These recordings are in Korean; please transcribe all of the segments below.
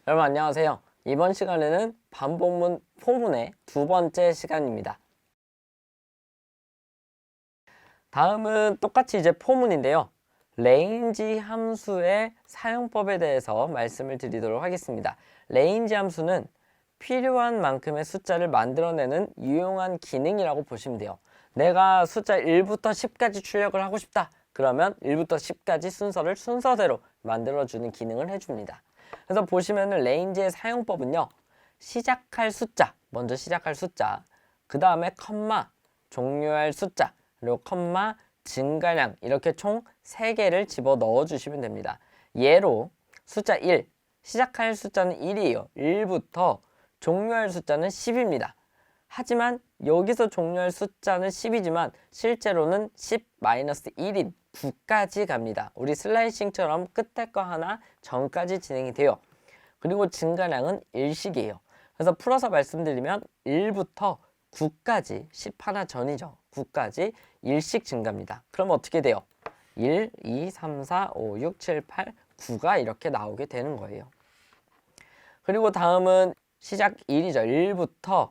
여러분 안녕하세요. 이번 시간에는 반복문 포문의 두 번째 시간입니다. 다음은 똑같이 이제 포문인데요. 레인지 함수의 사용법에 대해서 말씀을 드리도록 하겠습니다. 레인지 함수는 필요한 만큼의 숫자를 만들어내는 유용한 기능이라고 보시면 돼요. 내가 숫자 1부터 10까지 출력을 하고 싶다. 그러면 1부터 10까지 순서를 순서대로 만들어주는 기능을 해줍니다. 그래서 보시면은 레인지의 사용법은요. 시작할 숫자, 먼저 시작할 숫자, 그 다음에 컴마, 종료할 숫자, 그리고 컴마, 증가량 이렇게 총 3개를 집어 넣어 주시면 됩니다. 예로 숫자 1, 시작할 숫자는 1이에요. 1부터 종료할 숫자는 10입니다. 하지만 여기서 종료할 숫자는 10이지만 실제로는 10-1인 9까지 갑니다. 우리 슬라이싱처럼 끝에 거 하나 전까지 진행이 돼요. 그리고 증가량은 일식이에요. 그래서 풀어서 말씀드리면 1부터 9까지 10 하나 전이죠. 9까지 일식 증가입니다. 그럼 어떻게 돼요? 1, 2, 3, 4, 5, 6, 7, 8, 9가 이렇게 나오게 되는 거예요. 그리고 다음은 시작 1이죠. 1부터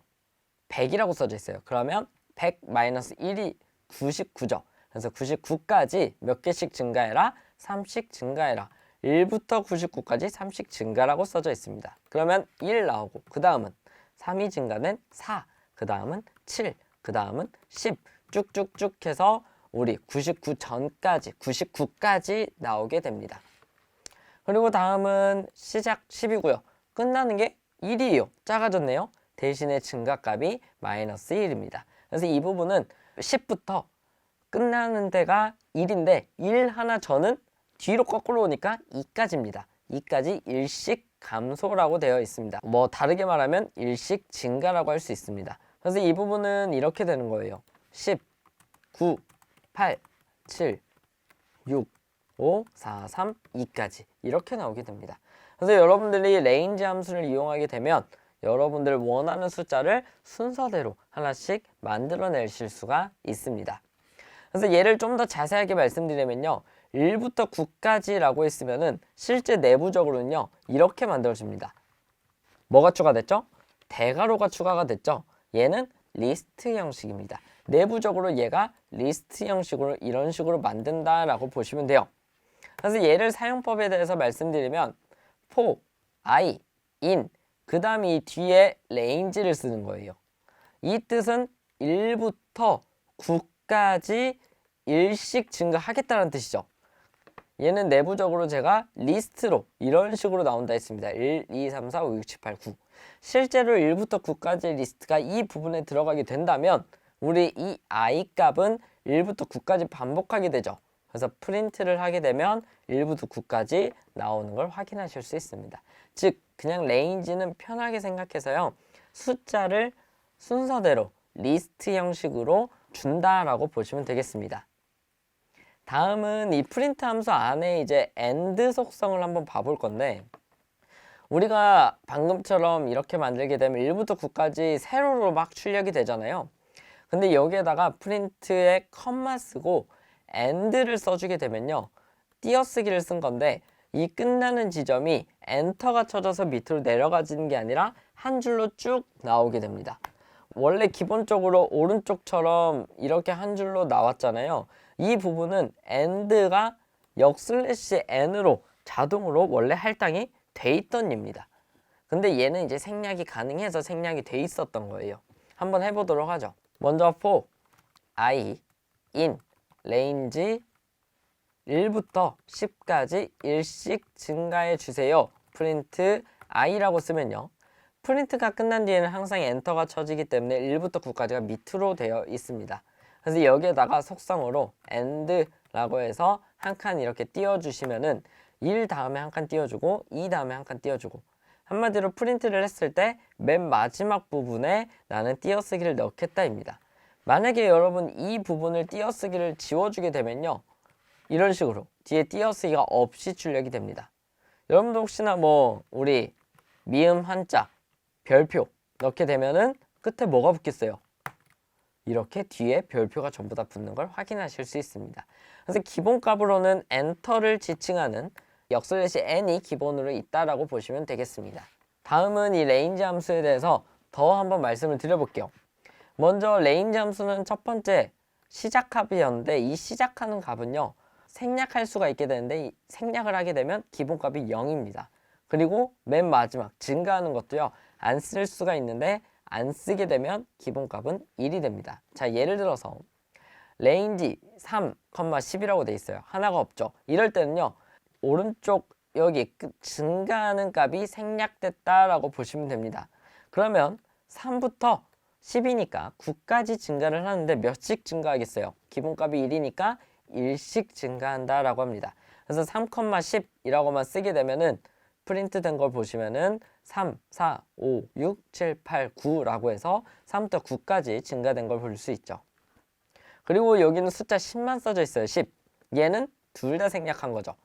100이라고 써져 있어요. 그러면 100-1이 99죠. 그래서 99까지 몇 개씩 증가해라? 3씩 증가해라. 1부터 99까지 3씩 증가라고 써져 있습니다. 그러면 1 나오고 그 다음은 3이 증가는 4, 그 다음은 7, 그 다음은 10 쭉쭉쭉 해서 우리 99 전까지 99까지 나오게 됩니다. 그리고 다음은 시작 10이고요. 끝나는 게 1이에요. 작아졌네요. 대신에 증가값이 -1입니다. 그래서 이 부분은 10부터 끝나는 데가 1인데 1 하나 전은 뒤로 거꾸로 오니까 2까지입니다. 2까지 일식 감소라고 되어 있습니다. 뭐 다르게 말하면 일식 증가라고 할 수 있습니다. 그래서 이 부분은 이렇게 되는 거예요. 10, 9, 8, 7, 6, 5, 4, 3, 2까지 이렇게 나오게 됩니다. 그래서 여러분들이 레인지 함수를 이용하게 되면 여러분들 원하는 숫자를 순서대로 하나씩 만들어내실 수가 있습니다. 그래서 얘를 좀 더 자세하게 말씀드리면요. 1부터 9까지라고 했으면은 실제 내부적으로는요. 이렇게 만들어집니다. 뭐가 추가됐죠? 대괄호가 추가가 됐죠. 얘는 리스트 형식입니다. 내부적으로 얘가 리스트 형식으로 이런 식으로 만든다라고 보시면 돼요. 그래서 얘를 사용법에 대해서 말씀드리면 for, i, in, 그 다음 이 뒤에 range를 쓰는 거예요. 이 뜻은 1부터 9까지 일씩 증가하겠다는 뜻이죠. 얘는 내부적으로 제가 리스트로 이런 식으로 나온다 했습니다. 1, 2, 3, 4, 5, 6, 7, 8, 9. 실제로 1부터 9까지 리스트가 이 부분에 들어가게 된다면 우리 이 i 값은 1부터 9까지 반복하게 되죠. 그래서 프린트를 하게 되면 1부터 9까지 나오는 걸 확인하실 수 있습니다. 즉 그냥 레인지는 편하게 생각해서요. 숫자를 순서대로 리스트 형식으로 준다라고 보시면 되겠습니다. 다음은 이 프린트 함수 안에 이제 AND 속성을 한번 봐볼 건데 우리가 방금처럼 이렇게 만들게 되면 1부터 9까지 세로로 막 출력이 되잖아요. 근데 여기에다가 프린트에 컴마 쓰고 AND를 써주게 되면요. 띄어쓰기를 쓴 건데 이 끝나는 지점이 엔터가 쳐져서 밑으로 내려가지는 게 아니라 한 줄로 쭉 나오게 됩니다. 원래 기본적으로 오른쪽처럼 이렇게 한 줄로 나왔잖아요. 이 부분은 AND가 역슬래시 N으로 자동으로 원래 할당이 돼 있던 입니다. 근데 얘는 이제 생략이 가능해서 생략이 돼 있었던 거예요. 한번 해보도록 하죠. 먼저 for, i, in, range 1부터 10까지 일씩 증가해 주세요. 프린트 i라고 쓰면요. 프린트가 끝난 뒤에는 항상 엔터가 쳐지기 때문에 1부터 9까지가 밑으로 되어 있습니다. 그래서 여기에다가 속성으로 AND라고 해서 한 칸 이렇게 띄워주시면은 1 다음에 한 칸 띄워주고 2 다음에 한 칸 띄워주고 한마디로 프린트를 했을 때 맨 마지막 부분에 나는 띄어쓰기를 넣겠다입니다. 만약에 여러분 이 부분을 띄어쓰기를 지워주게 되면요. 이런 식으로 뒤에 띄어쓰기가 없이 출력이 됩니다. 여러분도 혹시나 뭐 우리 미음 한자 별표 넣게 되면은 끝에 뭐가 붙겠어요? 이렇게 뒤에 별표가 전부 다 붙는 걸 확인하실 수 있습니다. 그래서 기본값으로는 엔터를 지칭하는 n이 기본으로 있다라고 보시면 되겠습니다. 다음은 이 range 함수에 대해서 더 한번 말씀을 드려볼게요. 먼저 range 함수는 첫 번째 시작합이었는데 이 시작하는 값은요, 생략할 수가 있게 되는데 이 생략을 하게 되면 기본값이 0입니다. 그리고 맨 마지막 증가하는 것도요, 안 쓸 수가 있는데 안 쓰게 되면 기본값은 1이 됩니다. 자, 예를 들어서 range 3, 10이라고 돼 있어요. 하나가 없죠. 이럴 때는요, 오른쪽 여기 증가하는 값이 생략됐다라고 보시면 됩니다. 그러면 3부터 10이니까 9까지 증가를 하는데 몇씩 증가하겠어요? 기본값이 1이니까 1씩 증가한다라고 합니다. 그래서 3,10이라고만 쓰게 되면은 프린트 된 걸 보시면은 3, 4, 5, 6, 7, 8, 9라고 해서 3부터 9까지 증가된 걸 볼 수 있죠. 그리고 여기는 숫자 10만 써져 있어요. 10. 얘는 둘 다 생략한 거죠.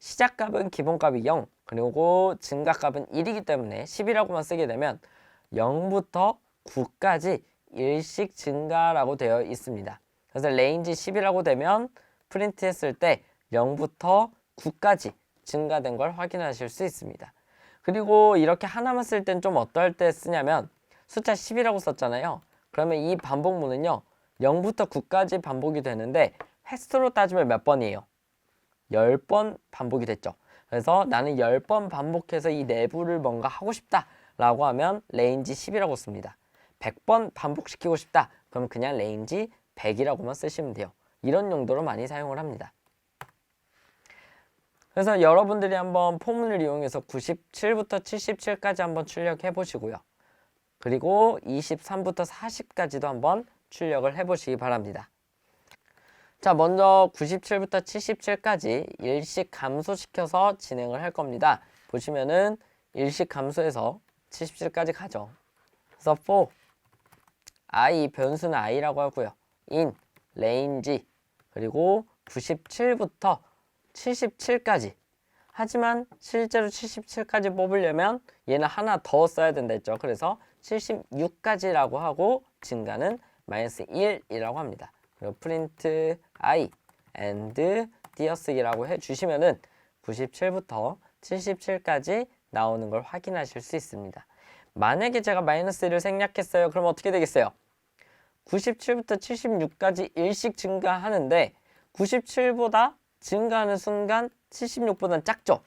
시작값은 기본값이 0, 그리고 증가값은 1이기 때문에 10이라고만 쓰게 되면 0부터 9까지 1씩 증가라고 되어 있습니다. 그래서 range 10이라고 되면 프린트 했을 때 0부터 9까지 증가된 걸 확인하실 수 있습니다. 그리고 이렇게 하나만 쓸 땐 좀 어떨 때 쓰냐면 숫자 10이라고 썼잖아요. 그러면 이 반복문은요, 0부터 9까지 반복이 되는데 횟수로 따지면 몇 번이에요? 10번 반복이 됐죠. 그래서 나는 10번 반복해서 이 내부를 뭔가 하고 싶다 라고 하면 range 10이라고 씁니다. 100번 반복시키고 싶다 그럼 그냥 range 100이라고만 쓰시면 돼요. 이런 용도로 많이 사용을 합니다. 그래서 여러분들이 한번 포문을 이용해서 97부터 77까지 한번 출력해 보시고요. 그리고 23부터 40까지도 한번 출력을 해 보시기 바랍니다. 자, 먼저 97부터 77까지 일씩 감소시켜서 진행을 할 겁니다. 보시면은 일씩 감소해서 77까지 가죠. 그래서 for i, 변수는 i라고 하고요. in range, 그리고 97부터 77까지. 하지만 실제로 77까지 뽑으려면 얘는 하나 더 써야 된다 했죠. 그래서 76까지라고 하고 증가는 -1이라고 합니다. 그리고 print i and 띄어쓰기라고 해주시면은 97부터 77까지 나오는 걸 확인하실 수 있습니다. 만약에 제가 -1을 생략했어요. 그럼 어떻게 되겠어요? 97부터 76까지 1씩 증가하는데 97보다 증가하는 순간 76보다는 작죠?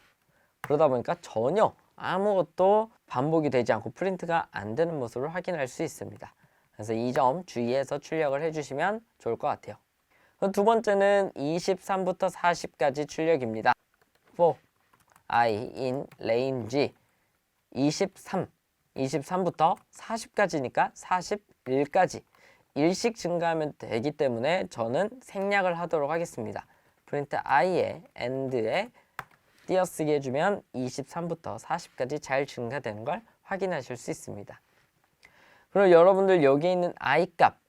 그러다 보니까 전혀 아무것도 반복이 되지 않고 프린트가 안 되는 모습을 확인할 수 있습니다. 그래서 이 점 주의해서 출력을 해주시면 좋을 것 같아요. 두 번째는 23부터 40까지 출력입니다. for i in range 23부터 40까지니까 41까지 일씩 증가하면 되기 때문에 저는 생략을 하도록 하겠습니다. 프린트 i에 and에 띄어쓰기 해주면 23부터 40까지 잘 증가되는 걸 확인하실 수 있습니다. 그리고 여러분들 여기 있는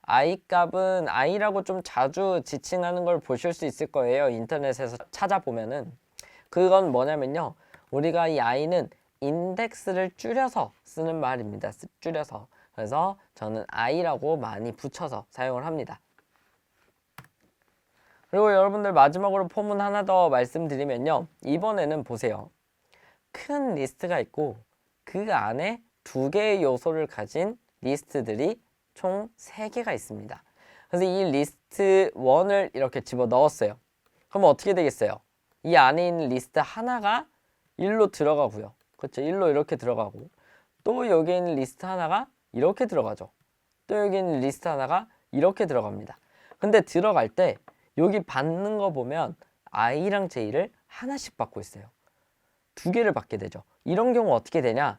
i값은 i라고 좀 자주 지칭하는 걸 보실 수 있을 거예요. 인터넷에서 찾아보면은. 그건 뭐냐면요, 우리가 이 i는 인덱스를 줄여서 쓰는 말입니다. 줄여서. 그래서 저는 i라고 많이 붙여서 사용을 합니다. 그리고 여러분들 마지막으로 포문 하나 더 말씀드리면요, 이번에는 보세요. 큰 리스트가 있고 그 안에 2개의 요소를 가진 리스트들이 총 3개가 있습니다. 그래서 이 리스트 1을 이렇게 집어 넣었어요. 그럼 어떻게 되겠어요? 이 안에 있는 리스트 하나가 1로 들어가고요. 그렇죠? 1로 이렇게 들어가고, 또 여기 있는 리스트 하나가 이렇게 들어가죠. 또 여기 있는 리스트 하나가 이렇게 들어갑니다. 근데 들어갈 때 여기 받는 거 보면 i랑 j를 하나씩 받고 있어요. 2개를 받게 되죠. 이런 경우 어떻게 되냐?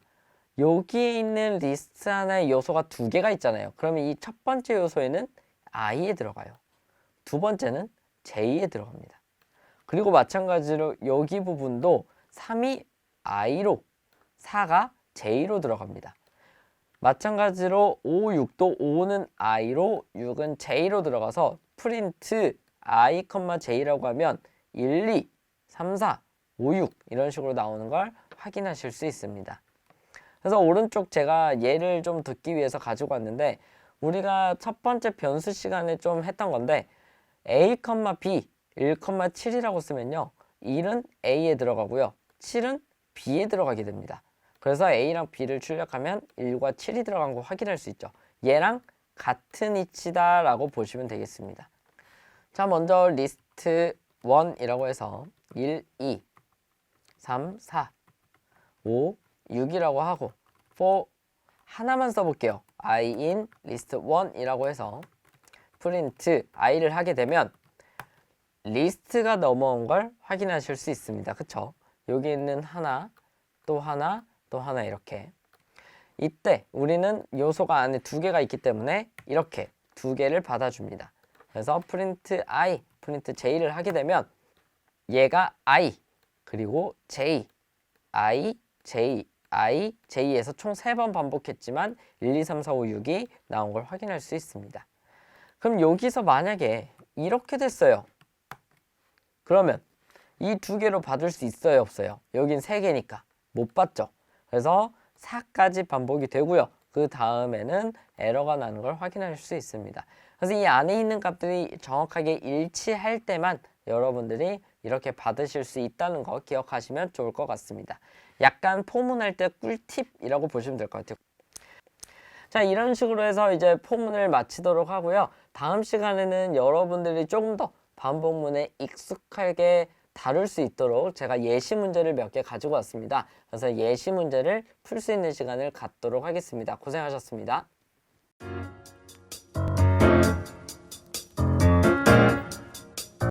여기에 있는 리스트 하나의 요소가 2개가 있잖아요. 그러면 이 첫 번째 요소에는 i에 들어가요. 두 번째는 j에 들어갑니다. 그리고 마찬가지로 여기 부분도 3이 i로, 4가 j로 들어갑니다. 마찬가지로 5, 6도 5는 i로, 6은 j로 들어가서 프린트 i, j라고 하면 1, 2, 3, 4, 5, 6 이런 식으로 나오는 걸 확인하실 수 있습니다. 그래서 오른쪽 제가 예를 좀 듣기 위해서 가지고 왔는데, 우리가 첫 번째 변수 시간에 좀 했던 건데 a, b 1,7이라고 쓰면요 1은 a에 들어가고요, 7은 B에 들어가게 됩니다. 그래서 A랑 B를 출력하면 1과 7이 들어간 거 확인할 수 있죠. 얘랑 같은 위치다 라고 보시면 되겠습니다. 자, 먼저 리스트 1이라고 해서 1, 2, 3, 4, 5, 6이라고 하고 4 하나만 써볼게요. I in list 1이라고 해서 프린트 i를 하게 되면 리스트가 넘어온 걸 확인하실 수 있습니다. 그쵸? 여기 있는 하나, 또 하나, 또 하나 이렇게. 이때 우리는 요소가 안에 두 개가 있기 때문에 이렇게 두 개를 받아줍니다. 그래서 프린트 i, 프린트 j를 하게 되면 얘가 i, 그리고 j, i, j, I, j에서 총 3번 반복했지만 1, 2, 3, 4, 5, 6이 나온 걸 확인할 수 있습니다. 그럼 여기서 만약에 이렇게 됐어요. 그러면 이 두 개로 받을 수 있어요, 없어요? 여긴 3개니까 못 받죠. 그래서 4까지 반복이 되고요. 그 다음에는 에러가 나는 걸 확인할 수 있습니다. 그래서 이 안에 있는 값들이 정확하게 일치할 때만 여러분들이 이렇게 받으실 수 있다는 거 기억하시면 좋을 것 같습니다. 약간 포문할 때 꿀팁이라고 보시면 될 것 같아요. 자, 이런 식으로 해서 이제 포문을 마치도록 하고요. 다음 시간에는 여러분들이 조금 더 반복문에 익숙하게 다룰 수 있도록 제가 예시 문제를 몇 개 가지고 왔습니다. 그래서 예시 문제를 풀 수 있는 시간을 갖도록 하겠습니다. 고생하셨습니다.